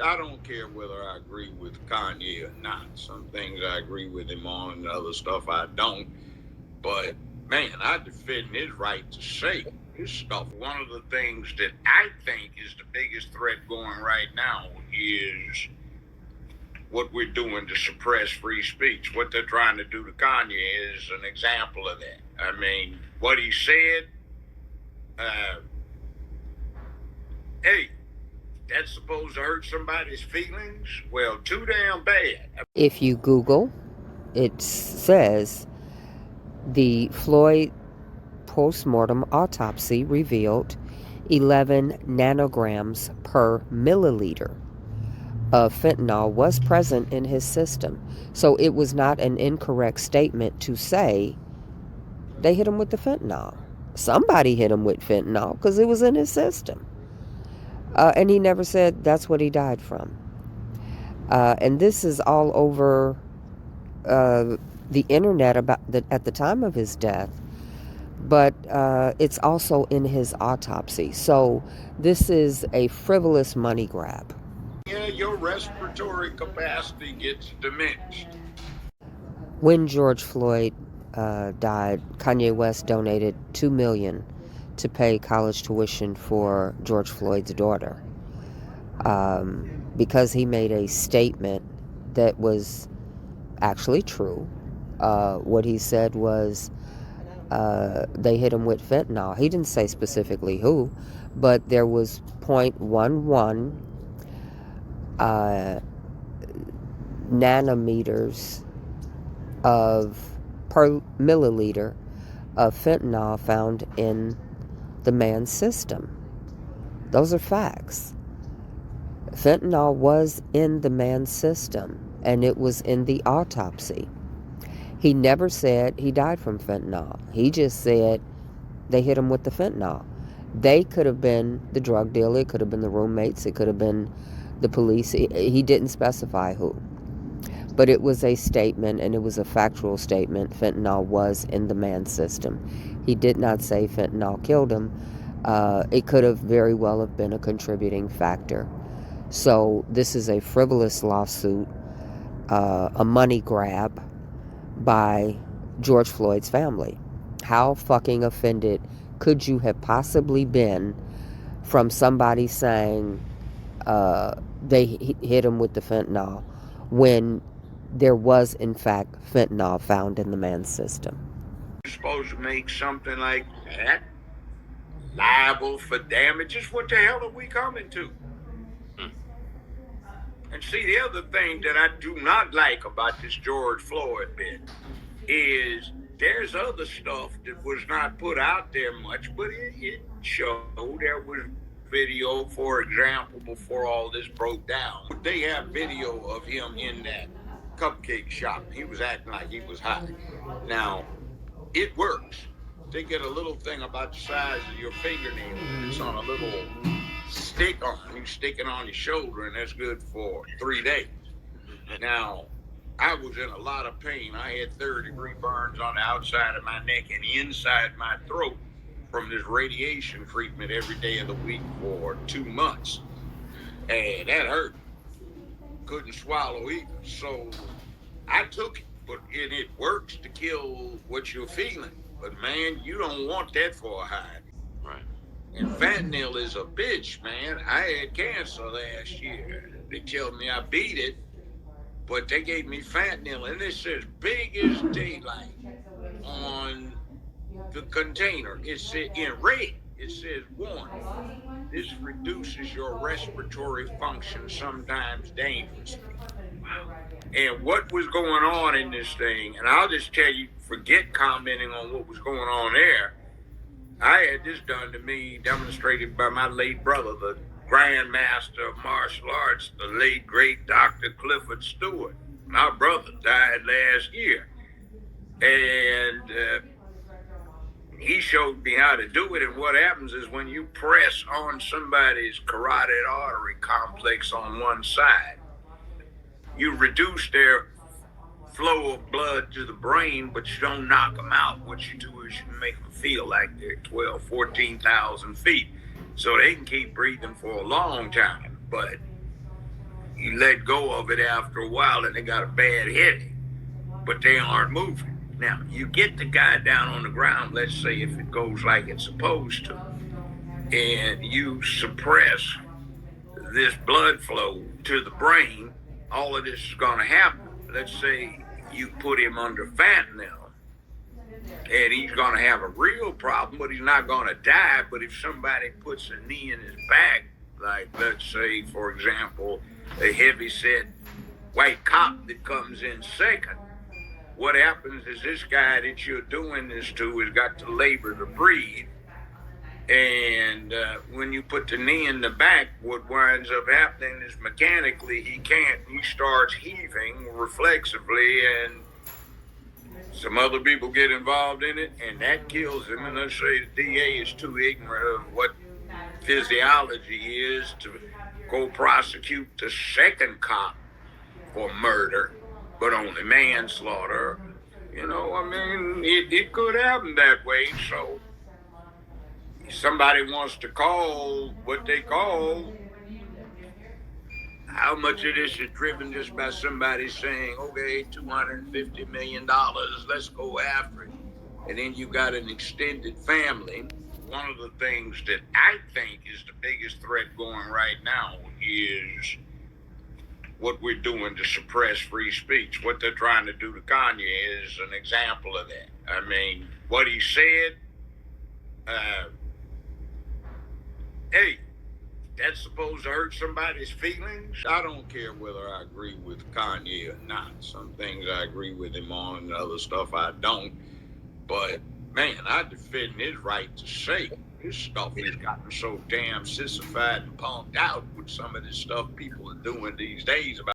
I don't care whether I agree with Kanye or not. Some things I agree with him on, and other stuff I don't. But man, I defend his right to say his stuff. One of the things that I think is the biggest threat going right now is what we're doing to suppress free speech. What they're trying to do to Kanye is an example of that. I mean, what he said, uh, hey, that's supposed to hurt somebody's feelings? Well, too damn bad. If you Google, it says the Floyd postmortem autopsy revealed 11 nanograms per milliliter of fentanyl was present in his system. So it was not an incorrect statement to say they hit him with the fentanyl. Somebody hit him with fentanyl because it was in his system. And he never said that's what he died from. And this is all over the internet at the time of his death. But it's also in his autopsy. So this is a frivolous money grab. Yeah, your respiratory capacity gets diminished. When George Floyd died, Kanye West donated $2 million to pay college tuition for George Floyd's daughter, because he made a statement that was actually true. What he said was they hit him with fentanyl. He didn't say specifically who, but there was 0.11 nanometers of per milliliter of fentanyl found in the man's system. Those are facts. Fentanyl was in the man's system, and it was in the autopsy. He never said he died from fentanyl. He just said they hit him with the fentanyl. They could have been the drug dealer, it could have been the roommates, it could have been the police. He didn't specify who. But it was a statement, and it was a factual statement. Fentanyl was in the man's system. He did not say fentanyl killed him. It could have very well have been a contributing factor. So this is a frivolous lawsuit, a money grab by George Floyd's family. How fucking offended could you have possibly been from somebody saying they hit him with the fentanyl when there was, in fact, fentanyl found in the man's system? You're supposed to make something like that liable for damages. What the hell are we coming to? And see, the other thing that I do not like about this George Floyd bit is there's other stuff that was not put out there much, but it showed. There was video, for example, before all this broke down. They have video of him in that cupcake shop. He was acting like he was high. Now, it works. They get a little thing about the size of your fingernail. It's on a little stick on. You stick it on your shoulder, and that's good for 3 days. Now, I was in a lot of pain. I had third-degree burns on the outside of my neck and inside my throat from this radiation treatment every day of the week for 2 months. And that hurt. Couldn't swallow either. So I took it, but it works to kill what you're feeling. But man, you don't want that for a high. Right. And fentanyl is a bitch, man. I had cancer last year. They told me I beat it, but they gave me fentanyl, and it says big as daylight on the container. It said in red, it says warning. This reduces your respiratory function, sometimes dangerously. Wow. And what was going on in this thing, and I'll just tell you, forget commenting on what was going on there. I had this done to me, demonstrated by my late brother, the Grand Master of Martial Arts, the late great Dr. Clifford Stewart. My brother died last year. And he showed me how to do it. And what happens is when you press on somebody's carotid artery complex on one side, you reduce their flow of blood to the brain, but you don't knock them out. What you do is you make them feel like they're 12, 14,000 feet, so they can keep breathing for a long time. But you let go of it after a while and they got a bad headache, but they aren't moving. Now, you get the guy down on the ground, let's say if it goes like it's supposed to, and you suppress this blood flow to the brain, all of this is going to happen. Let's say you put him under fentanyl, and he's going to have a real problem, but he's not going to die. But if somebody puts a knee in his back, like let's say, for example, a heavy-set white cop that comes in second, what happens is this guy that you're doing this to has got to labor to breathe. And when you put the knee in the back, what winds up happening is mechanically he starts heaving reflexively, and some other people get involved in it, and that kills him. And let's say the DA is too ignorant of what physiology is to go prosecute the second cop for murder, but only manslaughter. You know, I mean, it could happen that way. So somebody wants to call what they call, how much of this is driven just by somebody saying, okay, $250 million, let's go after it. And then you've got an extended family. One of the things that I think is the biggest threat going right now is what we're doing to suppress free speech. What they're trying to do to Kanye is an example of that. I mean, what he said, hey, that's supposed to hurt somebody's feelings. I don't care whether I agree with Kanye or not. Some things I agree with him on, and other stuff I don't. But man, I defend his right to say this stuff has gotten so damn sissified and punked out with some of this stuff people are doing these days about